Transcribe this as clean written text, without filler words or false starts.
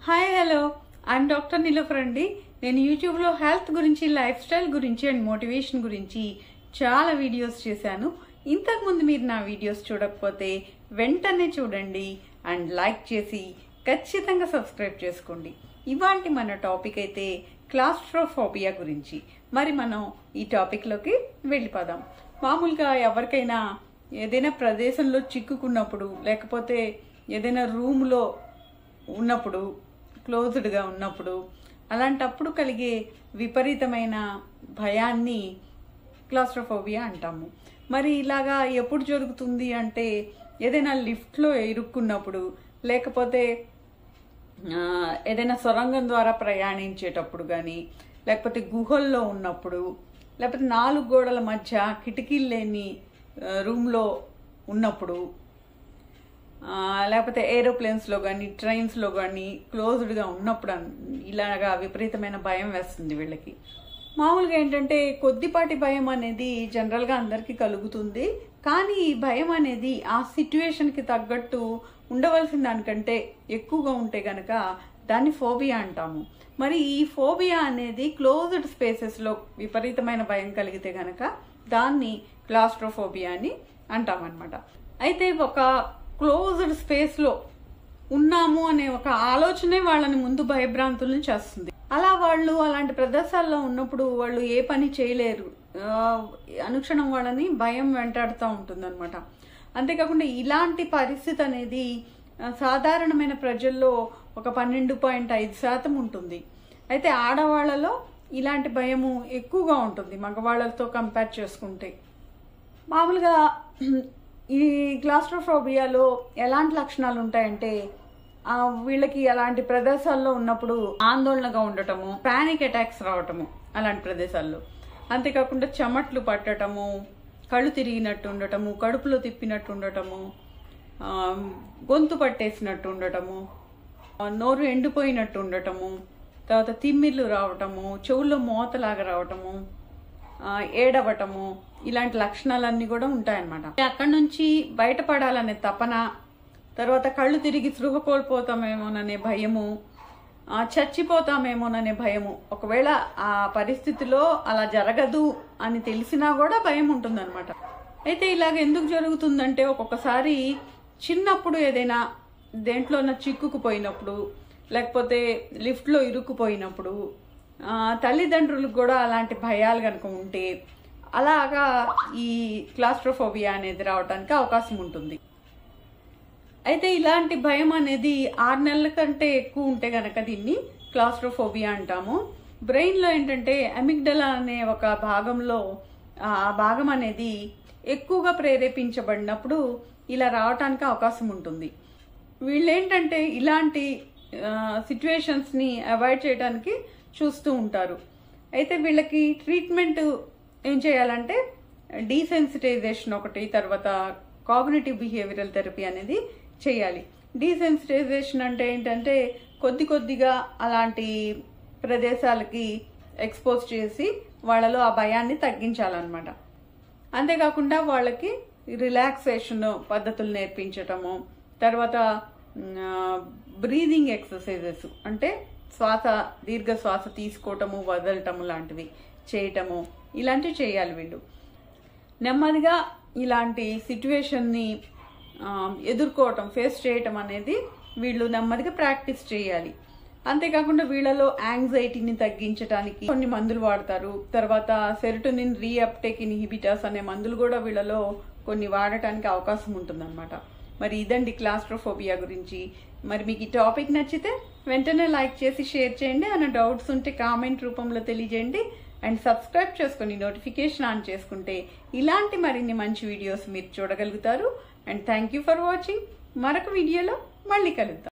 Hi hello I'm doctor Niloufer అండి. నేను యూట్యూబ్లో హెల్త్ గురించి, లైఫ్ స్టైల్ గురించి అండ్ మోటివేషన్ గురించి చాలా వీడియోస్ చేశాను. ఇంతకుముందు మీరు నా వీడియోస్ చూడకపోతే వెంటనే చూడండి అండ్ లైక్ చేసి ఖచ్చితంగా సబ్స్క్రైబ్ చేసుకోండి. ఇవాళ మన టాపిక్ అయితే క్లాస్ట్రోఫోబియా గురించి. మరి మనం ఈ టాపిక్లోకి వెళ్ళిపోదాం. మామూలుగా ఎవరికైనా ఏదైనా ప్రదేశంలో చిక్కుకున్నప్పుడు, లేకపోతే ఏదైనా రూమ్లో ఉన్నప్పుడు, క్లోజ్డ్గా ఉన్నప్పుడు, అలాంటప్పుడు కలిగే విపరీతమైన భయాన్ని క్లాస్ట్రోఫోబియా అంటాము. మరి ఇలాగా ఎప్పుడు జరుగుతుంది అంటే ఏదైనా లిఫ్ట్లో ఇరుక్కున్నప్పుడు, లేకపోతే ఏదైనా సొరంగం ద్వారా ప్రయాణించేటప్పుడు కానీ, లేకపోతే గుహల్లో ఉన్నప్పుడు, లేకపోతే 4 గోడల మధ్య కిటికీలు లేని రూమ్లో ఉన్నప్పుడు, లేకపోతే ఏరోప్లేన్స్లో కానీ, ట్రైన్స్లో కానీ క్లోజ్డ్గా ఉన్నప్పుడు ఇలాగా విపరీతమైన భయం వేస్తుంది వీళ్ళకి. మామూలుగా ఏంటంటే కొద్దిపాటి భయం అనేది జనరల్గా అందరికీ కలుగుతుంది. కానీ ఈ భయం అనేది ఆ సిట్యుయేషన్కి తగ్గట్టు ఉండవలసిన దానికంటే ఎక్కువగా ఉంటే గనక దాన్ని ఫోబియా అంటాము. మరి ఈ ఫోబియా అనేది క్లోజ్డ్ స్పేసెస్లో విపరీతమైన భయం కలిగితే గనక దాన్ని క్లాస్ట్రోఫోబియా అని అంటామన్నమాట. అయితే ఒక క్లోజ్డ్ స్పేస్లో ఉన్నాము అనే ఒక ఆలోచనే వాళ్ళని ముందు భయభ్రాంతులను చేస్తుంది. అలా వాళ్ళు అలాంటి ప్రదేశాల్లో ఉన్నప్పుడు వాళ్ళు ఏ పని చేయలేరు. అనుక్షణం వాళ్ళని భయం వెంటాడుతూ ఉంటుంది అనమాట. అంతేకాకుండా ఇలాంటి పరిస్థితి అనేది సాధారణమైన ప్రజల్లో ఒక 12.5% ఉంటుంది. అయితే ఆడవాళ్లలో ఇలాంటి భయము ఎక్కువగా ఉంటుంది మగవాళ్లతో కంపేర్ చేసుకుంటే. మామూలుగా ఈ క్లాస్ట్రోఫోబియాలో ఎలాంటి లక్షణాలు ఉంటాయంటే వీళ్ళకి అలాంటి ప్రదేశాల్లో ఉన్నప్పుడు ఆందోళనగా ఉండటము, పానిక్ అటాక్స్ రావటము అలాంటి ప్రదేశాల్లో. అంతేకాకుండా చెమట్లు పట్టటము, కళ్ళు తిరిగినట్టు ఉండటము, కడుపులో తిప్పినట్టు ఉండటము, గొంతు పట్టేసినట్టు ఉండటము, నోరు ఎండిపోయినట్టు ఉండటము, తర్వాత తిమ్మిర్లు రావటము, చెవుల్లో మోతలాగా రావటము, ఏడవటము, ఇలాంటి లక్షణాలన్నీ కూడా ఉంటాయన్నమాట. అక్కడి నుంచి బయటపడాలనే తపన, తర్వాత కళ్ళు తిరిగి స్పృహ కోల్పోతామేమోననే భయము, చచ్చిపోతామేమోననే భయము. ఒకవేళ ఆ పరిస్థితిలో అలా జరగదు అని తెలిసినా కూడా భయం ఉంటుందన్నమాట. అయితే ఇలాగ ఎందుకు జరుగుతుందంటే ఒక్కొక్కసారి చిన్నప్పుడు ఏదైనా దేంట్లోన చిక్కుకుపోయినప్పుడు, లేకపోతే లిఫ్ట్లో ఇరుక్కుపోయినప్పుడు, తల్లిదండ్రులకు కూడా అలాంటి భయాలు కనుక ఉంటే అలాగా ఈ క్లాస్ట్రోఫోబియా అనేది రావడానికి అవకాశం ఉంటుంది. అయితే ఇలాంటి భయం అనేది 6 నెలల కంటే ఎక్కువ ఉంటే గనక దీన్ని క్లాస్ట్రోఫోబియా అంటాము. బ్రెయిన్లో ఏంటంటే అమిగ్డలా అనే ఒక భాగంలో ఆ భాగం అనేది ఎక్కువగా ప్రేరేపించబడినప్పుడు ఇలా రావడానికి అవకాశం ఉంటుంది. వీళ్ళేంటంటే ఇలాంటి సిచ్యువేషన్స్ని అవాయిడ్ చేయడానికి చూస్తూ ఉంటారు. అయితే వీళ్ళకి ట్రీట్మెంట్ ఏం చేయాలంటే డీసెన్సిటైజేషన్ ఒకటి, తర్వాత కాగ్నిటివ్ బిహేవియరల్ థెరపీ అనేది చేయాలి. డీసెన్సిటైజేషన్ అంటే ఏంటంటే కొద్దిగా అలాంటి ప్రదేశాలకి ఎక్స్పోజ్ చేసి వాళ్ళలో ఆ భయాన్ని తగ్గించాలన్నమాట. అంతేకాకుండా వాళ్ళకి రిలాక్సేషన్ పద్ధతులు నేర్పించటము, తర్వాత బ్రీదింగ్ ఎక్సర్సైజెస్ అంటే దీర్ఘ శ్వాస తీసుకోవటము, వదలటము లాంటివి చేయటము, ఇలాంటివి చేయాలి. వీళ్ళు నెమ్మదిగా ఇలాంటి సిట్యువేషన్ని ఎదుర్కోవటం, ఫేస్ చేయటం అనేది వీళ్ళు నెమ్మదిగా ప్రాక్టీస్ చేయాలి. అంతేకాకుండా వీళ్ళలో యాంగ్జైటీని తగ్గించడానికి కొన్ని మందులు వాడతారు. తర్వాత సెరోటోనిన్ రీఅప్టేక్ ఇన్హిబిటర్స్ అనే మందులు కూడా వీళ్ళలో కొన్ని వాడటానికి అవకాశం ఉంటుందన్నమాట. మరి ఇదండి క్లాస్ట్రోఫోబియా గురించి. మరి మీకు ఈ టాపిక్ నచ్చితే వెంటనే లైక్ చేసి షేర్ చేయండి. ఏమైనా డౌట్స్ ఉంటే కామెంట్ రూపంలో తెలియజేయండి. అండ్ సబ్స్క్రైబ్ చేసుకొని నోటిఫికేషన్ ఆన్ చేసుకుంటే ఇలాంటి మరిన్ని మంచి వీడియోస్ మీరు చూడగలుగుతారు. And thank you for watching. మరొక వీడియోలో మళ్ళీ కలుద్దాం.